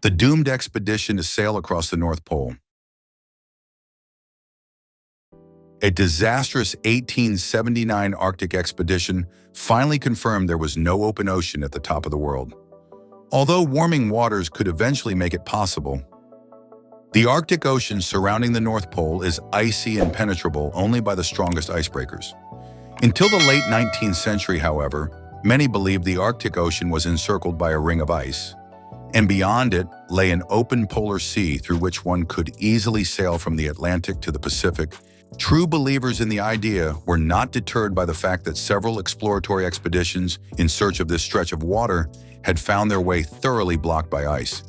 the doomed expedition to sail across the North Pole. A disastrous 1879 Arctic expedition finally confirmed there was no open ocean at the top of the world. Although warming waters could eventually make it possible, the Arctic Ocean surrounding the North Pole is icy and penetrable only by the strongest icebreakers. Until the late 19th century, however, many believed the Arctic Ocean was encircled by a ring of ice, and beyond it lay an open polar sea through which one could easily sail from the Atlantic to the Pacific. True believers in the idea were not deterred by the fact that several exploratory expeditions in search of this stretch of water had found their way thoroughly blocked by ice.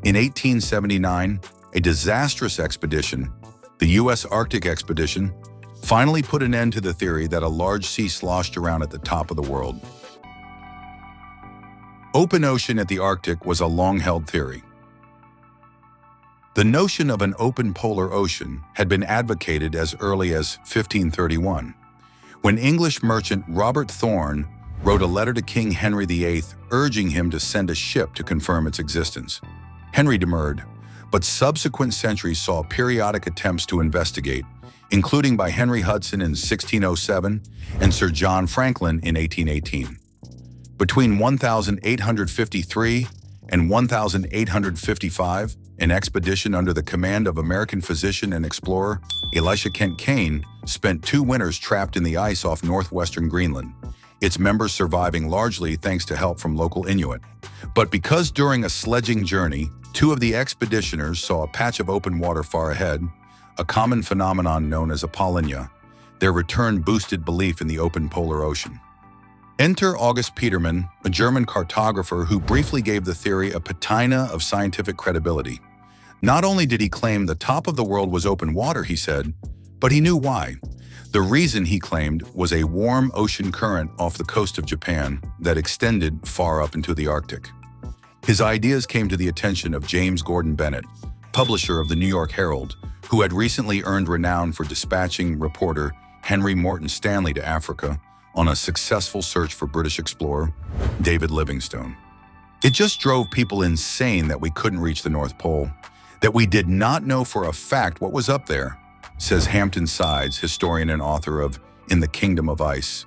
In 1879, a disastrous expedition, the U.S. Arctic Expedition, finally put an end to the theory that a large sea sloshed around at the top of the world. Open ocean at the Arctic was a long-held theory. The notion of an open polar ocean had been advocated as early as 1531, when English merchant Robert Thorne wrote a letter to King Henry VIII urging him to send a ship to confirm its existence. Henry demurred, but subsequent centuries saw periodic attempts to investigate, including by Henry Hudson in 1607 and Sir John Franklin in 1818. Between 1853 and 1855, an expedition under the command of American physician and explorer Elisha Kent Kane spent 2 winters trapped in the ice off northwestern Greenland, its members surviving largely thanks to help from local Inuit. But because during a sledging journey, 2 of the expeditioners saw a patch of open water far ahead, a common phenomenon known as apollonia, their return boosted belief in the open polar ocean. Enter August Petermann, a German cartographer who briefly gave the theory a patina of scientific credibility. Not only did he claim the top of the world was open water, he said, but he knew why. The reason, he claimed, was a warm ocean current off the coast of Japan that extended far up into the Arctic. His ideas came to the attention of James Gordon Bennett, publisher of the New York Herald, who had recently earned renown for dispatching reporter Henry Morton Stanley to Africa on a successful search for British explorer David Livingstone. It just drove people insane that we couldn't reach the North Pole, that we did not know for a fact what was up there, says Hampton Sides, historian and author of In the Kingdom of Ice,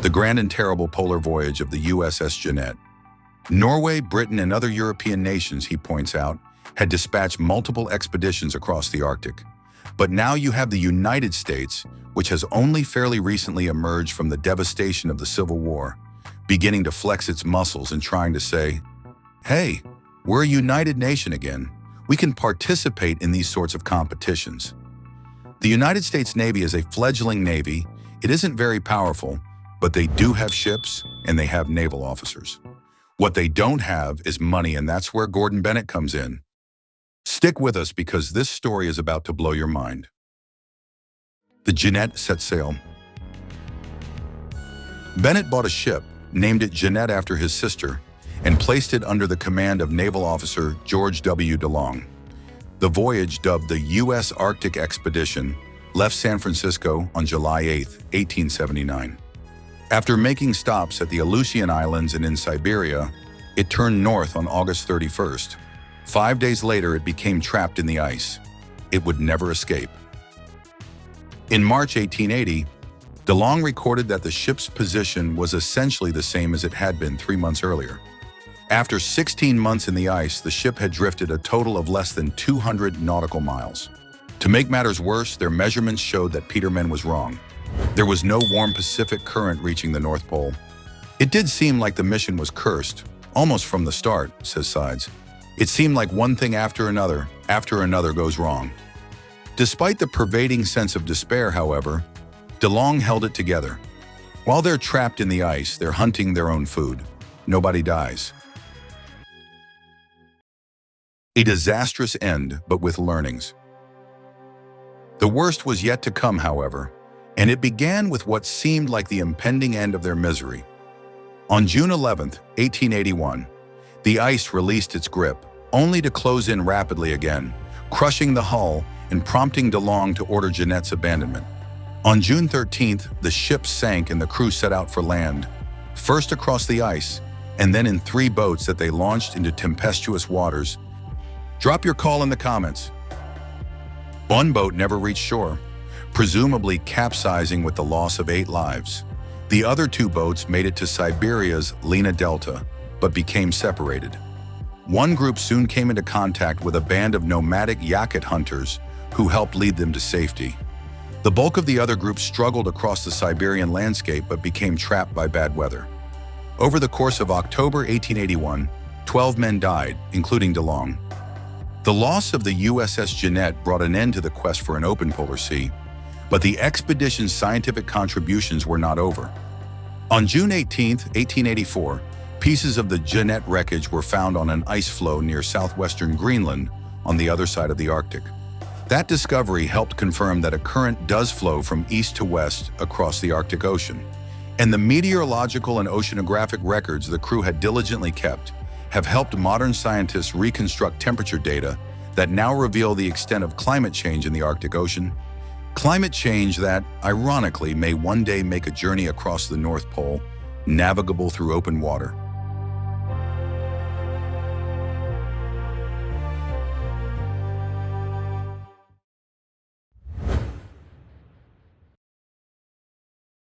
The Grand and Terrible Polar Voyage of the USS Jeannette. Norway, Britain, and other European nations, he points out, had dispatched multiple expeditions across the Arctic. But now you have the United States, which has only fairly recently emerged from the devastation of the Civil War, beginning to flex its muscles and trying to say, hey, we're a united nation again. We can participate in these sorts of competitions. The United States Navy is a fledgling navy. It isn't very powerful, but they do have ships and they have naval officers. What they don't have is money, and that's where Gordon Bennett comes in. Stick with us because this story is about to blow your mind. The Jeannette set sail. Bennett bought a ship, named it Jeannette after his sister, and placed it under the command of naval officer George W. DeLong. The voyage, dubbed the U.S. Arctic Expedition, left San Francisco on July 8, 1879. After making stops at the Aleutian Islands and in Siberia, it turned north on August 31st. 5 days later, it became trapped in the ice. It would never escape. In March 1880, DeLong recorded that the ship's position was essentially the same as it had been 3 months earlier. After 16 months in the ice, the ship had drifted a total of less than 200 nautical miles. To make matters worse, their measurements showed that Petermann was wrong. There was no warm Pacific current reaching the North Pole. It did seem like the mission was cursed, almost from the start, says Sides. It seemed like one thing after another goes wrong. Despite the pervading sense of despair, however, DeLong held it together. While they're trapped in the ice, they're hunting their own food. Nobody dies. A disastrous end, but with learnings. The worst was yet to come, however, and it began with what seemed like the impending end of their misery. On June 11, 1881, the ice released its grip, only to close in rapidly again, crushing the hull and prompting DeLong to order Jeannette's abandonment. On June 13th, the ship sank and the crew set out for land, first across the ice and then in 3 boats that they launched into tempestuous waters. Drop your call in the comments. One boat never reached shore, presumably capsizing with the loss of 8 lives. The other 2 boats made it to Siberia's Lena Delta, but became separated. One group soon came into contact with a band of nomadic Yakut hunters who helped lead them to safety. The bulk of the other group struggled across the Siberian landscape but became trapped by bad weather. Over the course of October 1881, 12 men died, including DeLong. The loss of the USS Jeannette brought an end to the quest for an open polar sea, but the expedition's scientific contributions were not over. On June 18, 1884, pieces of the Jeannette wreckage were found on an ice floe near southwestern Greenland on the other side of the Arctic. That discovery helped confirm that a current does flow from east to west across the Arctic Ocean, and the meteorological and oceanographic records the crew had diligently kept have helped modern scientists reconstruct temperature data that now reveal the extent of climate change in the Arctic Ocean. Climate change that, ironically, may one day make a journey across the North Pole navigable through open water.